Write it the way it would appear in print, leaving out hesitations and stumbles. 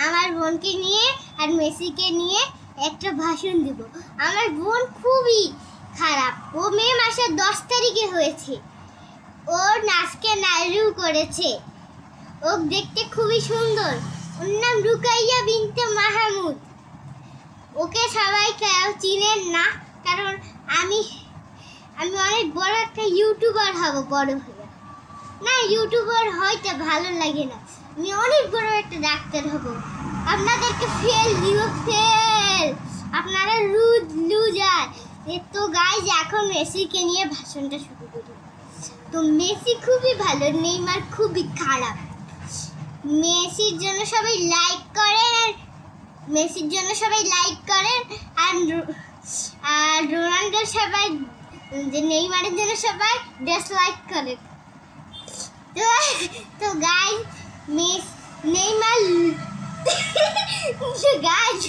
আমার বোনকে নিয়ে আর মেসিকে নিয়ে একটা ভাষণ দিব। আমার বোন খুবই খারাপ। ও মে মাসের 10 তারিখে হয়েছে। ও নাচকে নাড়ু করেছে। ও দেখতে খুবই সুন্দর। ওর নাম রুকাইয়া বিনতে মাহমুদ। ওকে সবাই কেউ চিনেন না, কারণ আমি অনেক বড় একটা ইউটিউবার হব বড় হয়ে। না, ইউটিউবার হইতে ভালো লাগে না। আমি অনেক বড় একটা ডাক্তার হব। আপনাদেরকে ফেল দিব, ফেল। আপনারা লুজার। তো গাইজ, এখন মেসিকে নিয়ে ভাষণটা শুরু করি। তো মেসি খুবই ভালো, নেইমার খুবই খারাপ। মেসির জন্য সবাই লাইক করেন, আর রোনাল্ডো সবাই, নেইমারের জন্য সবাই ডিসলাইক করেন। তো গাইজ, নেইমার গাইজ